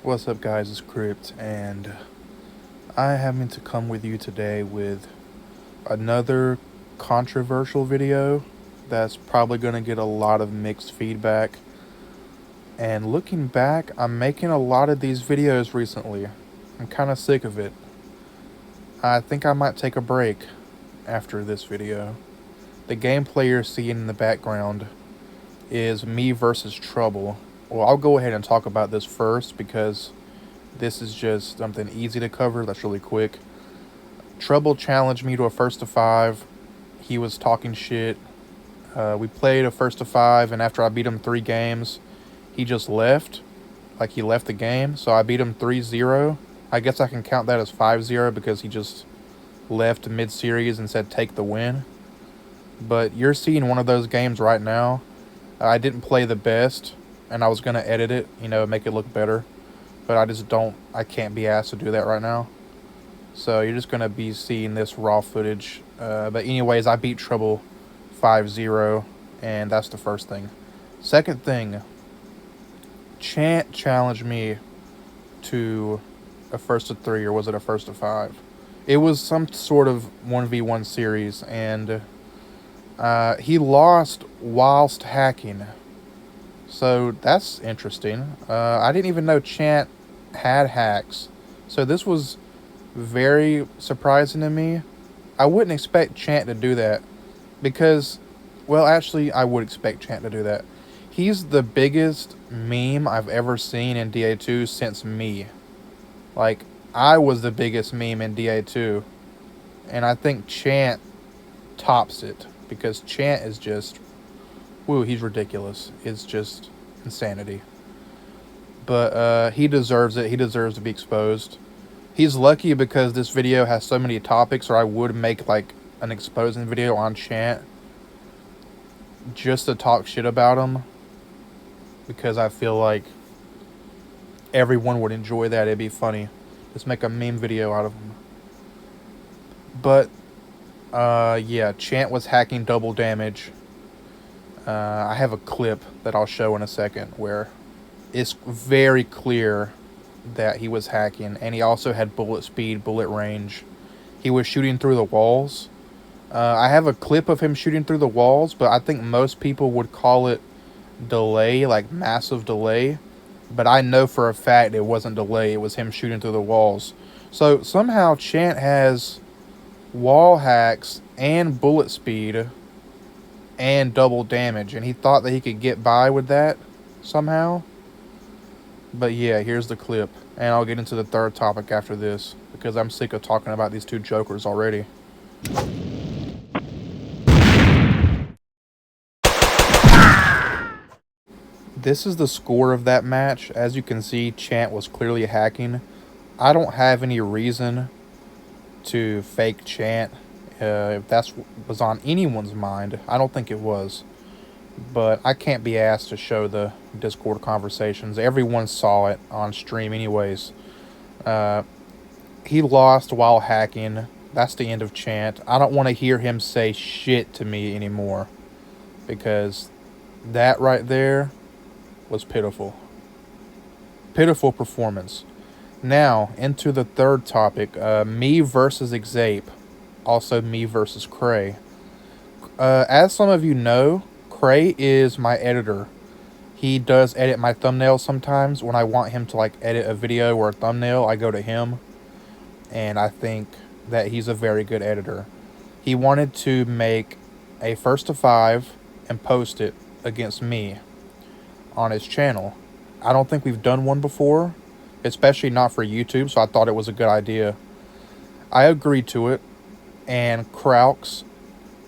What's up, guys? It's Cript, and I having to come with you today with another controversial video that's probably going to get a lot of mixed feedback. And looking back, I'm making a lot of these videos recently. I'm kind of sick of it. I think I might take a break after this video. The gameplay you're seeing in the background is me versus Trouble. Well, I'll go ahead and talk about this first because this is just something easy to cover that's really quick. Trouble challenged me to a first to 5. He was talking shit. We played a first to 5, and after I beat him 3 games, he just left. Like, he left the game, so I beat him 3-0. I guess I can count that as 5-0 because he just left mid-series and said take the win. But you're seeing one of those games right now. I didn't play the best, and I was going to edit it, make it look better. But I can't be asked to do that right now. So you're just going to be seeing this raw footage. But anyways, I beat Trouble 5-0, and that's the first thing. Second thing, Chant challenged me to a first to 3, or was it a first to 5? It was some sort of 1v1 series, and he lost whilst hacking. So that's interesting. I didn't even know Chant had hacks. So this was very surprising to me. I wouldn't expect Chant to do that because, well, actually, I would expect Chant to do that. He's the biggest meme I've ever seen in DA2 since me. Like, I was the biggest meme in DA2, and I think Chant tops it because Chant is just, woo, he's ridiculous. It's just insanity. But he deserves it. He deserves to be exposed. He's lucky because this video has so many topics, or I would make like an exposing video on Chant just to talk shit about him, because I feel like everyone would enjoy that. It'd be funny. Just make a meme video out of him. But yeah, Chant was hacking double damage. I have a clip that I'll show in a second where it's very clear that he was hacking, and he also had bullet speed, bullet range. He was shooting through the walls. I have a clip of him shooting through the walls, but I think most people would call it delay, like massive delay. But I know for a fact it wasn't delay, it was him shooting through the walls. So somehow Chant has wall hacks and bullet speed and double damage, and he thought that he could get by with that somehow. But yeah, here's the clip, and I'll get into the third topic after this because I'm sick of talking about these two jokers already. This is the score of that match. As you can see, Chant was clearly hacking. I don't have any reason to fake Chant. If that was on anyone's mind, I don't think it was. But I can't be asked to show the Discord conversations. Everyone saw it on stream anyways. He lost while hacking. That's the end of Chant. I don't want to hear him say shit to me anymore, because that right there was pitiful. Pitiful performance. Now, into the third topic. Me versus Xape. Also me versus Cray. As some of you know, Cray is my editor. He does edit my thumbnails sometimes. When I want him to edit a video or a thumbnail, I go to him. And I think that he's a very good editor. He wanted to make a first to 5 and post it against me on his channel. I don't think we've done one before, especially not for YouTube, so I thought it was a good idea. I agreed to it, and Kraux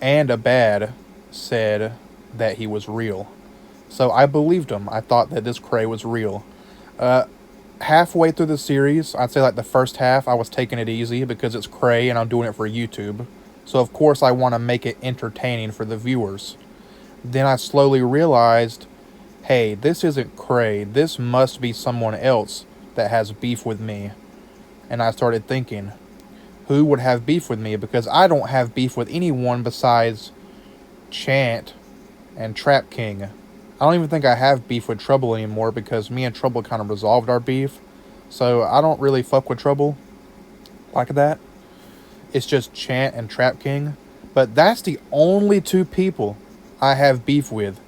and Abad said that he was real. So I believed him. I thought that this Cray was real. Halfway through the series, I'd say the first half, I was taking it easy because it's Cray and I'm doing it for YouTube. So of course I want to make it entertaining for the viewers. Then I slowly realized, hey, this isn't Cray. This must be someone else that has beef with me. And I started thinking, who would have beef with me? Because I don't have beef with anyone besides Chant and Trap King. I don't even think I have beef with Trouble anymore because me and Trouble kind of resolved our beef. So I don't really fuck with Trouble like that. It's just Chant and Trap King. But that's the only two people I have beef with.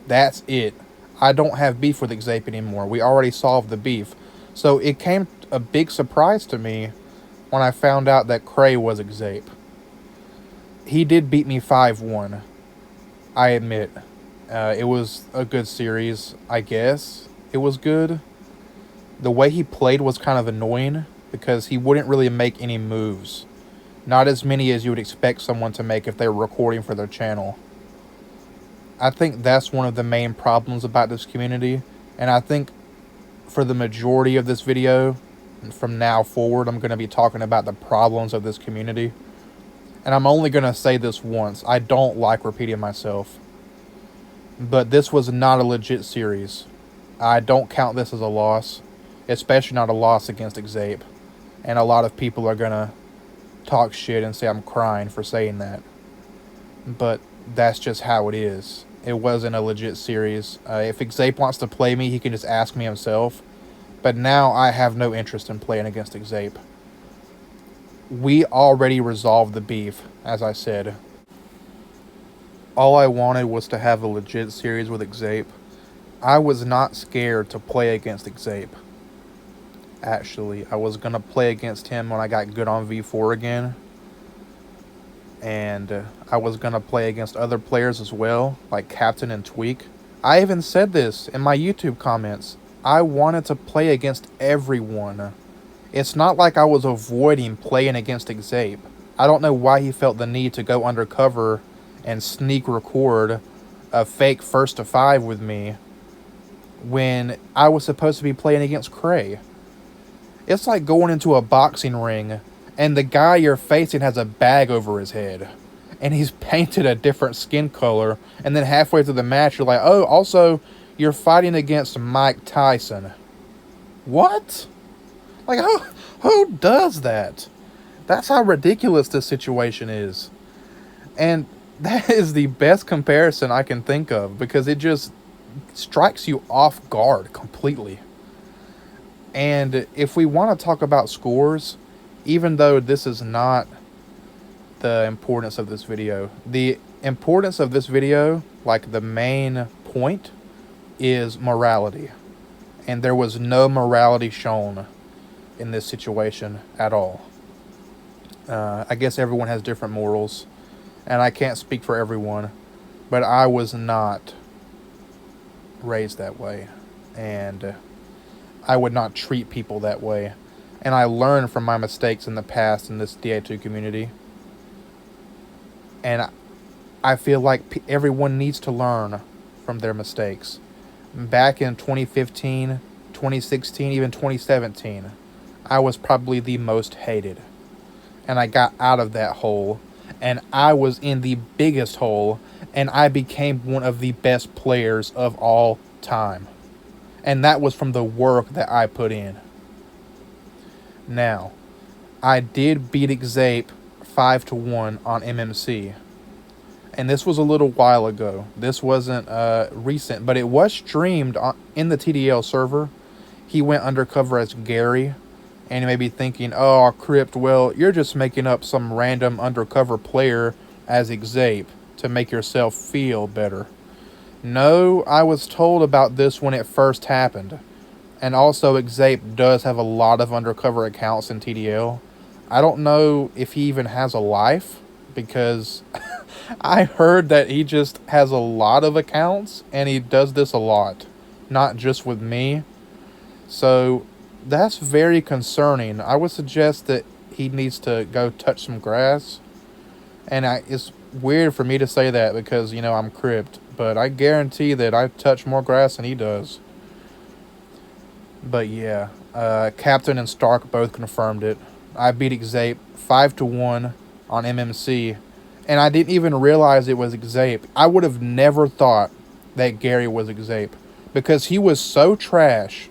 That's it. I don't have beef with Xape anymore. We already solved the beef. So it came a big surprise to me when I found out that Cray was Xape. He did beat me 5-1. I admit. It was a good series, I guess. It was good. The way he played was kind of annoying because he wouldn't really make any moves. Not as many as you would expect someone to make if they were recording for their channel. I think that's one of the main problems about this community. And I think for the majority of this video, from now forward, I'm going to be talking about the problems of this community. And I'm only going to say this once. I don't like repeating myself. But this was not a legit series. I don't count this as a loss. Especially not a loss against Xape. And a lot of people are going to talk shit and say I'm crying for saying that. But that's just how it is. It wasn't a legit series. If Xape wants to play me, he can just ask me himself. But now I have no interest in playing against Xape. We already resolved the beef, as I said. All I wanted was to have a legit series with Xape. I was not scared to play against Xape. Actually, I was going to play against him when I got good on V4 again. And I was going to play against other players as well, like Captain and Tweak. I even said this in my YouTube comments. I wanted to play against everyone. It's not like I was avoiding playing against Xape. I don't know why he felt the need to go undercover and sneak record a fake 1st to 5 with me when I was supposed to be playing against Cray. It's like going into a boxing ring and the guy you're facing has a bag over his head and he's painted a different skin color, and then halfway through the match you're like, oh, also you're fighting against Mike Tyson. What? Like, who does that? That's how ridiculous this situation is. And that is the best comparison I can think of, because it just strikes you off guard completely. And if we want to talk about scores, even though this is not the importance of this video, the importance of this video, like the main point, is morality. And there was no morality shown in this situation at all. I guess everyone has different morals, and I can't speak for everyone, but I was not raised that way, and I would not treat people that way. And I learned from my mistakes in the past in this DA2 community. And I feel like everyone needs to learn from their mistakes. Back in 2015, 2016, even 2017, I was probably the most hated. And I got out of that hole. And I was in the biggest hole. And I became one of the best players of all time. And that was from the work that I put in. Now, I did beat Xape 5-1 on MMC. And this was a little while ago. This wasn't recent, but it was streamed in the TDL server. He went undercover as Gary. And you may be thinking, oh, Cript, well, you're just making up some random undercover player as Xape to make yourself feel better. No, I was told about this when it first happened. And also, Xape does have a lot of undercover accounts in TDL. I don't know if he even has a life, because I heard that he just has a lot of accounts, and he does this a lot. Not just with me. So, that's very concerning. I would suggest that he needs to go touch some grass. And it's weird for me to say that because, you know, I'm Cript. But I guarantee that I touch more grass than he does. But yeah, Captain and Stark both confirmed it. I beat Xape 5-1 on MMC. And I didn't even realize it was Xape. I would have never thought that Gary was Xape, because he was so trash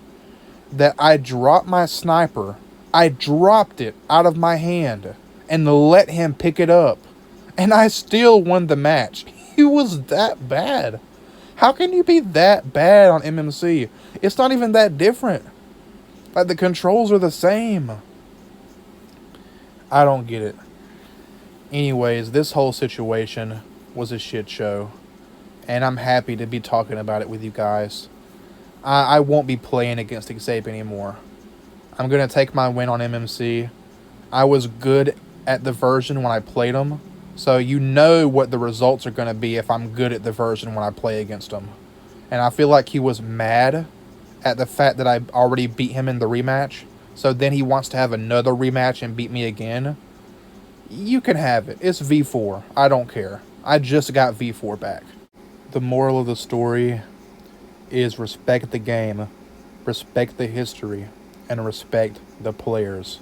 that I dropped my sniper. I dropped it out of my hand and let him pick it up. And I still won the match. He was that bad. How can you be that bad on MMC? It's not even that different. Like, the controls are the same. I don't get it. Anyways, this whole situation was a shit show, and I'm happy to be talking about it with you guys. I won't be playing against Xape anymore. I'm going to take my win on MMC. I was good at the version when I played him, so you know what the results are going to be if I'm good at the version when I play against him. And I feel like he was mad at the fact that I already beat him in the rematch, so then he wants to have another rematch and beat me again. You can have it. It's V4. I don't care. I just got V4 back. The moral of the story is respect the game, respect the history, and respect the players.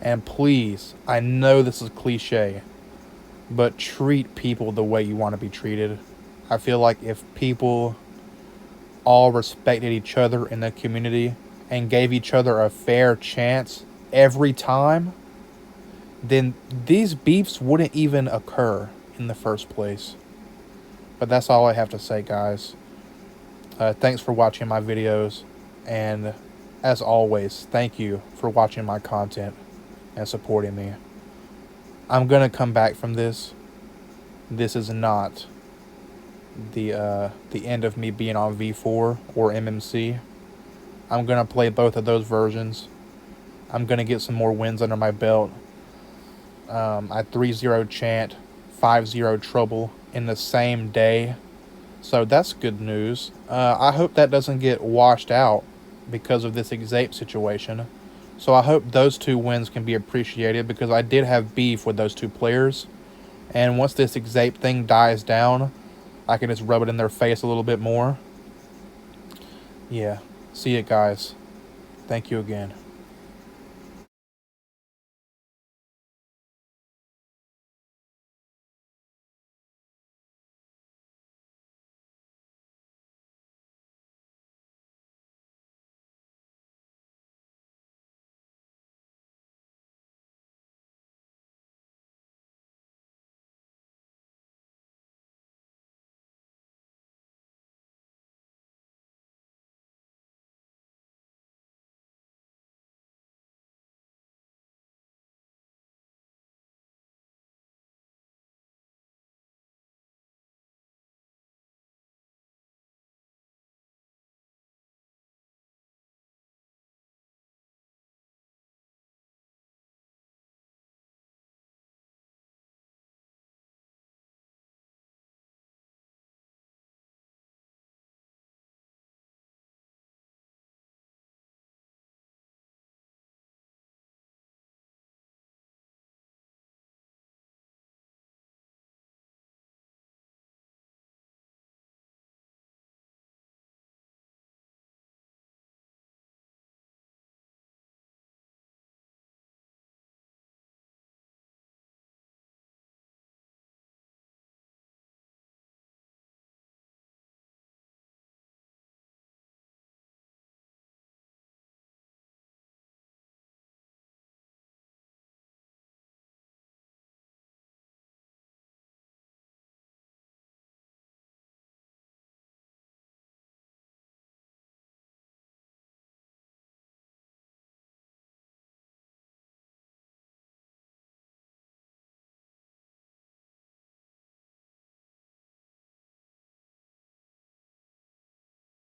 And please, I know this is cliche, but treat people the way you want to be treated. I feel like if people all respected each other in the community and gave each other a fair chance every time, then these beefs wouldn't even occur in the first place. But that's all I have to say, guys. Thanks for watching my videos, and as always, thank you for watching my content and supporting me. I'm gonna come back from this. This is not the end of me being on V4 or MMC. I'm gonna play both of those versions. I'm gonna get some more wins under my belt. I 3-0 Chant, 5-0 Trouble in the same day. So that's good news. I hope that doesn't get washed out because of this Xape situation. So I hope those two wins can be appreciated, because I did have beef with those two players. And once this Xape thing dies down, I can just rub it in their face a little bit more. Yeah. See you guys. Thank you again.